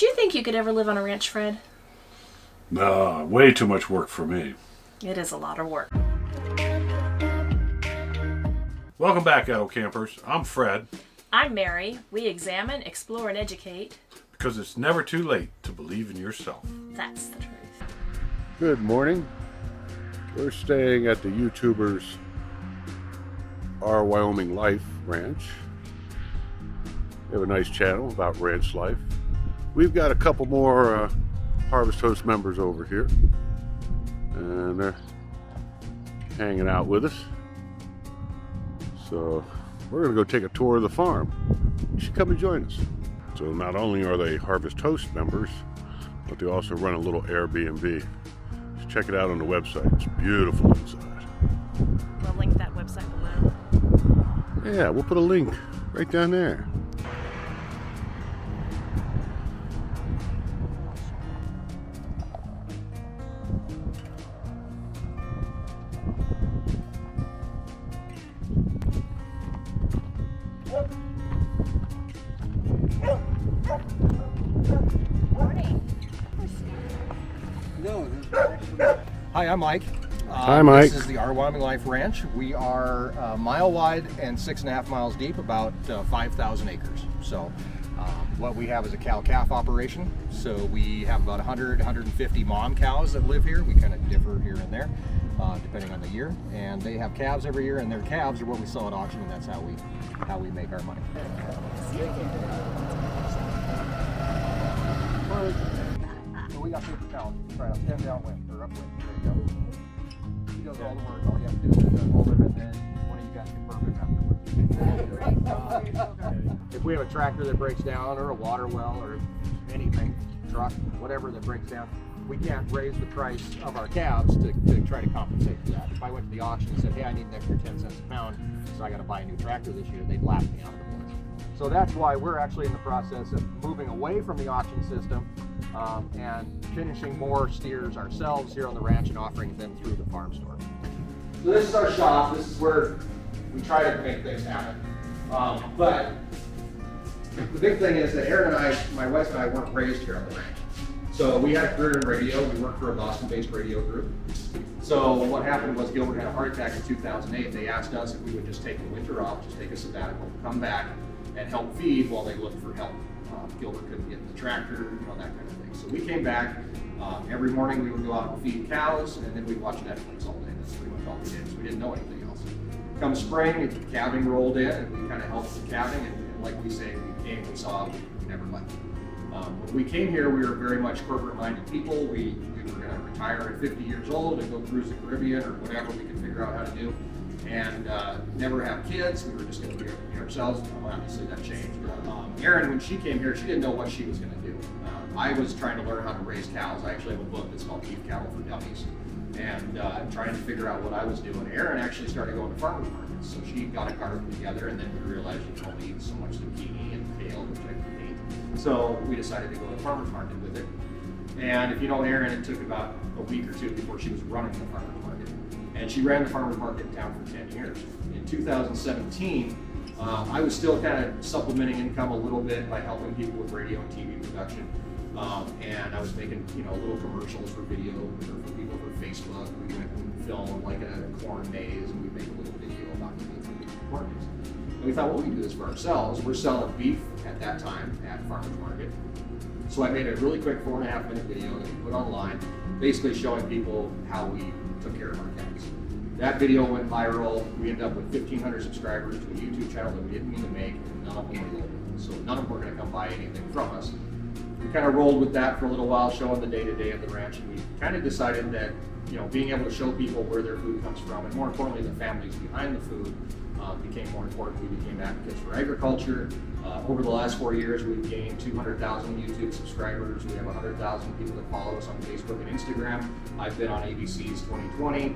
Do you think you could ever live on a ranch, Fred? Way too much work for me. It is a lot of work. Welcome back, EdelKampers. I'm Fred. I'm Mary. We examine, explore, and educate. Because it's never too late to believe in yourself. That's the truth. Good morning. We're staying at the YouTubers' Our Wyoming Life Ranch. They have a nice channel about ranch life. We've got a couple more Harvest Host members over here, and they're hanging out with us. So we're going to go take a tour of the farm. You should come and join us. So not only are they Harvest Host members, but they also run a little Airbnb. Just check it out on the website. It's beautiful inside. We'll link that website below. Yeah, we'll put a link right down there. Hi, I'm Mike. Hi, Mike. This is the Our Wyoming Life Ranch. We are a mile wide and 6.5 miles deep, about 5,000 acres. So what we have is a cow-calf operation. So we have about 150 mom cows that live here. We kind of differ here and there, depending on the year. And they have calves every year, and their calves are what we sell at auction, and that's how we make our money. So we got paper towels. Try to stand downwind or upwind. There you go. He does all the work. All you have to do is hold him, and then one of you guys can perfect afterwards. If we have a tractor that breaks down, or a water well, or anything, truck, whatever that breaks down, we can't raise the price of our calves to try to compensate for that. If I went to the auction and said, hey, I need an extra 10 cents a pound, so I got to buy a new tractor this year, they'd laugh me out of the place. So that's why we're actually in the process of moving away from the auction system and finishing more steers ourselves here on the ranch and offering them through the farm store. So this is our shop. This is where we try to make things happen. But the big thing is that Aaron and I, my wife and I, weren't raised here on the ranch. So we had a career in radio. We worked for a Boston-based radio group. So what happened was Gilbert had a heart attack in 2008. They asked us if we would just take the winter off, just take a sabbatical, come back and help feed while they looked for help. Gilbert couldn't get in the tractor, that kind of thing. So we came back. Every morning we would go out and feed cows, and then we'd watch Netflix all day. That's pretty much all we did. So we didn't know anything else. Come spring, calving rolled in, and we kind of helped with calving. And like we say, we came, we saw, we never left. When we came here, we were very much corporate-minded people. We were going to retire at 50 years old and go cruise the Caribbean or whatever we could figure out how to do, and never have kids. We were just going to be ourselves. Obviously, that changed. Erin, when she came here, she didn't know what she was going to do. I was trying to learn how to raise cows. I actually have a book that's called Beef Cattle for Dummies, and trying to figure out what I was doing. Erin actually started going to farmers markets, so she got a garden together, and then we realized you can only eat so much zucchini and kale, which I could eat. So we decided to go to the farmers market with it. And if you know Erin, it took about a week or two before she was running the farmers market. And she ran the farmers market in town for 10 years. In 2017, I was still kind of supplementing income a little bit by helping people with radio and TV production. And I was making, little commercials for video or for people for Facebook. We went and filmed like a corn maze, and we make a little video about the markets. And we thought, well, we can do this for ourselves. We're selling beef at that time at farmers market. So I made a really quick 4.5-minute video that we put online, basically showing people how we took care of our cows. That video went viral. We ended up with 1,500 subscribers to a YouTube channel that we didn't mean to make, and none of them were local. So none of them were going to come buy anything from us. We kind of rolled with that for a little while, showing the day-to-day of the ranch, and we kind of decided that, being able to show people where their food comes from, and more importantly, the families behind the food, became more important. We became advocates for agriculture. Over the last 4 years, we've gained 200,000 YouTube subscribers. We have 100,000 people that follow us on Facebook and Instagram. I've been on ABC's 2020.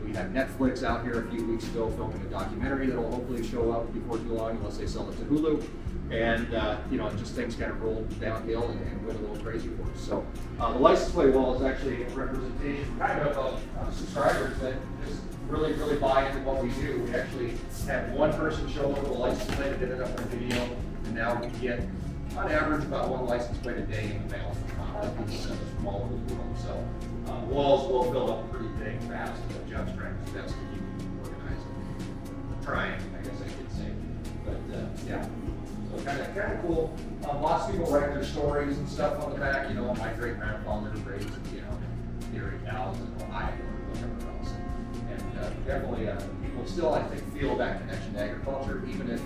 We had Netflix out here a few weeks ago filming a documentary that will hopefully show up before too long, unless they sell it to Hulu. And just things kind of rolled downhill and went a little crazy for us. So the license plate wall is actually a representation kind of subscribers that just really buy into what we do. We actually had one person show up with a license plate that ended up in a video, and now we get on average, about one license plate a day in the mail from all over the world. So walls will fill up pretty big fast, but Jeff's trying his best to keep them organized. Trying, I guess I could say. But yeah, so kind of cool. Lots of people write their stories and stuff on the back. You know, my great grandfather raised, you know, dairy cows in Ohio or whatever else. And definitely people still, I think, feel that connection to agriculture, even if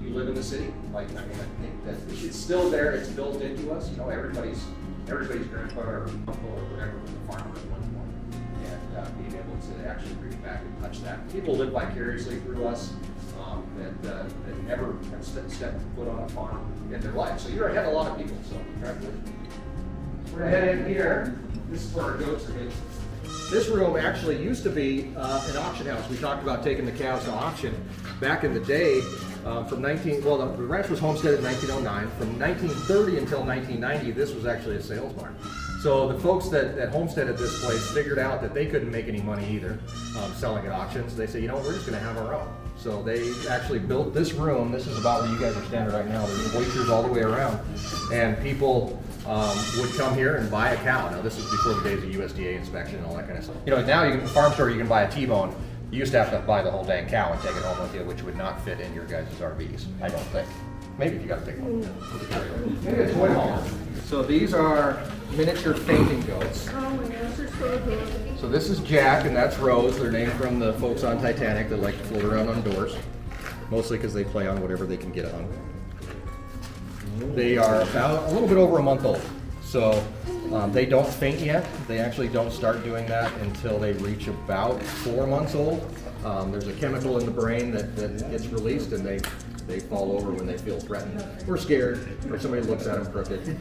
you live in the city. Like, I mean, I think that it's still there. It's built into us. You know, everybody's grandfather or uncle or whatever was a farmer at one point, and being able to actually bring back and touch that. People live vicariously through us that never have stepped foot on a farm in their life. So you're ahead of a lot of people. So congratulations. We're gonna head in here. This is where our goats are hidden. This room actually used to be an auction house. We talked about taking the cows to auction back in the day. The ranch was homesteaded in 1909. From 1930 until 1990, this was actually a sales barn. So the folks that homesteaded this place figured out that they couldn't make any money either selling at auctions. They said, you know, we're just going to have our own. So they actually built this room. This is about where you guys are standing right now. There's bleachers all the way around, and people would come here and buy a cow. Now this is before the days of USDA inspection and all that kind of stuff. You know, now you can farm store, you can buy a T-bone. You used to have to buy the whole dang cow and take it home with you, which would not fit in your guys' RVs, I don't think. Maybe if you got a big one. Maybe a toy hauler. So these are miniature fainting goats. Oh my gosh, they're so good. So this is Jack and that's Rose. They're named from the folks on Titanic that like to float around on doors. Mostly because they play on whatever they can get on. They are about a little bit over a month old. So they don't faint yet. They actually don't start doing that until they reach about 4 months old. There's a chemical in the brain that gets released and they fall over when they feel threatened or scared, or somebody looks at them crooked,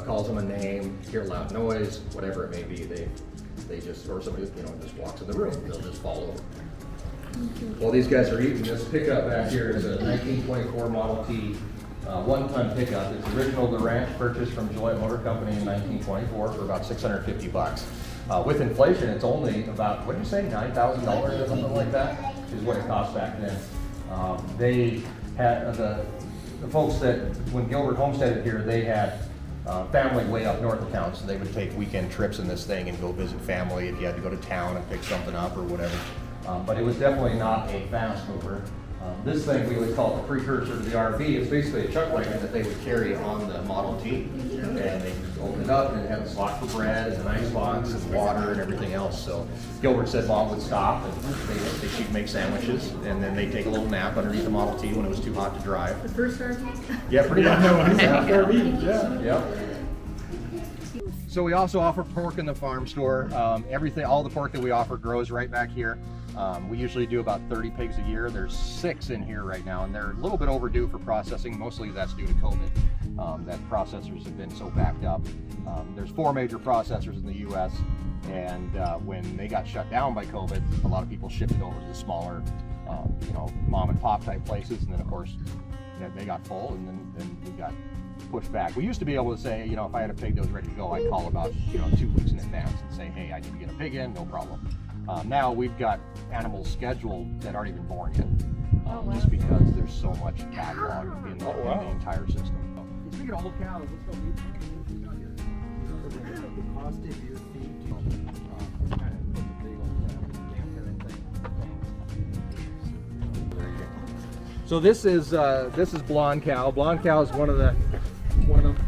calls them a name, hear a loud noise, whatever it may be. They just, or somebody just walks in the room, they'll just fall over. While these guys are eating, this pickup back here is a 1924 Model T 1-ton pickup. It's original to the ranch, purchased from Gillette Motor Company in 1924 for about $650. With inflation, it's only about, what did you say, $9,000 or something like that is what it cost back then. They had the folks that, when Gilbert homesteaded here, they had family way up north of town, so they would take weekend trips in this thing and go visit family if you had to go to town and pick something up or whatever. But it was definitely not a fast mover. This thing, we would call it the precursor to the RV. It's basically a chuck wagon that they would carry on the Model T. And they just open it up and it had a slot for bread and an ice box and water and everything else. So Gilbert said Mom would stop and she'd make sandwiches and then they'd take a little nap underneath the Model T when it was too hot to drive. The first RV? Yeah, pretty much. Yeah. So we also offer pork in the farm store. All the pork that we offer grows right back here. We usually do about 30 pigs a year. There's 6 in here right now, and they're a little bit overdue for processing. Mostly that's due to COVID, that processors have been so backed up. There's 4 major processors in the U.S., and when they got shut down by COVID, a lot of people shifted over to the smaller, mom and pop type places, and then of course they got full, and then we got pushed back. We used to be able to say, if I had a pig that was ready to go, I'd call about 2 weeks in advance and say, hey, I need to get a pig in, no problem. Now we've got animals scheduled that aren't even born yet, just because there's so much backlog in the entire system. Speaking of old cows, let's go meet the cost of your feed. So this is Blonde Cow. Blonde Cow is one of the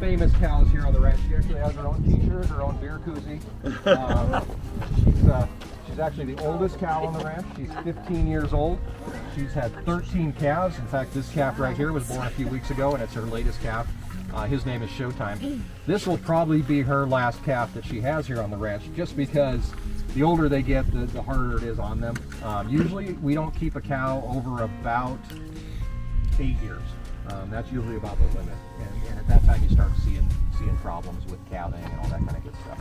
famous cows here on the ranch. She actually has her own t-shirt, her own beer koozie. She's actually the oldest cow on the ranch. She's 15 years old. She's had 13 calves. In fact, this calf right here was born a few weeks ago, and it's her latest calf. His name is Showtime. This will probably be her last calf that she has here on the ranch, just because the older they get, the harder it is on them. Usually, we don't keep a cow over about 8 years. That's usually about the limit, and at that time you start seeing problems. problems with calving and all that kind of good stuff.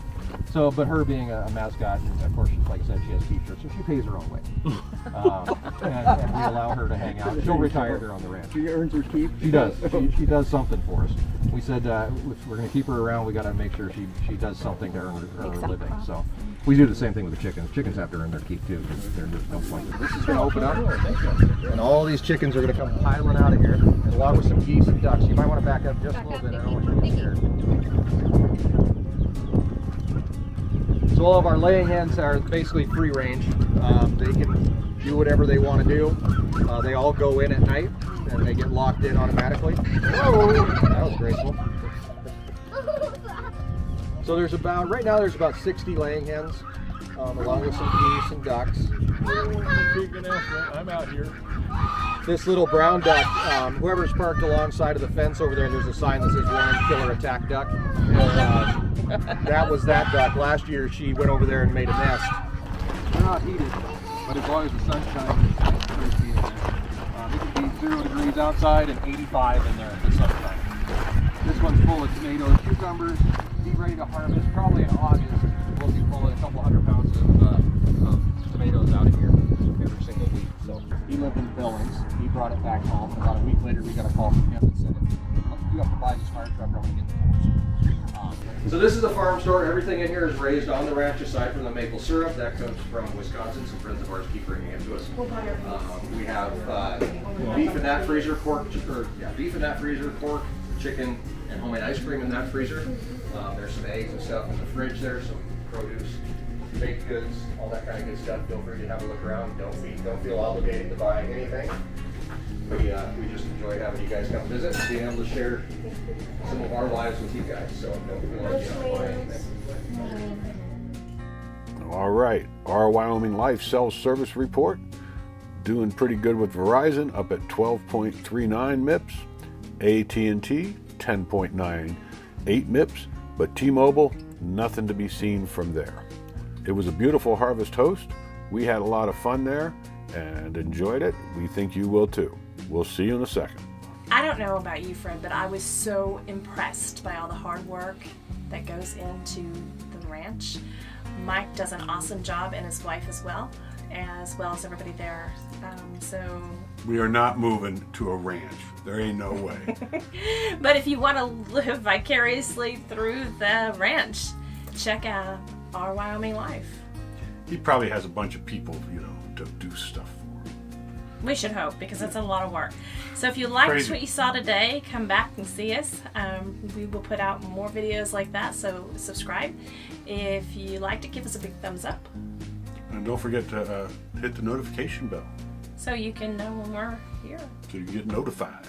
So, but her being a mascot, and of course, like I said, she has t-shirts, so she pays her own way. And we allow her to hang out. She'll retire here on the ranch. She earns her keep. She does. She does something for us. We said if we're going to keep her around, we got to make sure she does something to earn her living. So we do the same thing with the chickens. Chickens have to earn their keep too, because there's no point. This is going to open up, and all these chickens are going to come piling out of here, and along with some geese and ducks. You might want to back up just a little bit. I don't want you to get scared. So all of our laying hens are basically free range. They can do whatever they want to do. They all go in at night and they get locked in automatically. Whoa, that was graceful. So there's about, right now there's about 60 laying hens, along with some geese and ducks. I'm out here. This little brown duck, whoever's parked alongside of the fence over there, and there's a sign that says "Warren Killer Attack Duck." And, that was that duck. Last year she went over there and made a nest. They're not heated, but as long as the sun shines, it's pretty heated there. It can be 0 degrees outside and 85 in there in the sunshine. This one's full of tomatoes, cucumbers, be ready to harvest probably in August. We'll be pulling a couple 100 pounds of tomatoes out of here every single week. So he lived in Billings. He brought it back home. About a week later, we got a call from him that said, "You have to buy this fire truck. I'm going to get the horse." So this is the farm store. Everything in here is raised on the ranch, aside from the maple syrup that comes from Wisconsin. Some friends of ours keep bringing it to us. We have beef in that freezer, beef in that freezer, pork, chicken, and homemade ice cream in that freezer. There's some eggs and stuff in the fridge there, some produce, baked goods, all that kind of good stuff. Feel free to have a look around. Don't feel obligated to buy anything. We just enjoy having you guys come visit and being able to share some of our lives with you guys. So don't feel like you have to buy anything. All right, Our Wyoming Life Cell Service Report. Doing pretty good with Verizon, up at 12.39 MIPS. AT&T, 10.98 MIPS. But T-Mobile, nothing to be seen from there. It was a beautiful harvest host. We had a lot of fun there and enjoyed it. We think you will too. We'll see you in a second. I don't know about you, Fred, but I was so impressed by all the hard work that goes into the ranch. Mike does an awesome job, and his wife as well as everybody there. So We are not moving to a ranch. There ain't no way. but if you want to live vicariously through the ranch, check out Our Wyoming Life. He probably has a bunch of people, to do stuff for. We should hope, because it's a lot of work. So if you liked Crazy. what you saw today, come back and see us. We will put out more videos like that, so subscribe. If you liked it, give us a big thumbs up And don't forget to hit the notification bell so you can know when we're here. so you get notified.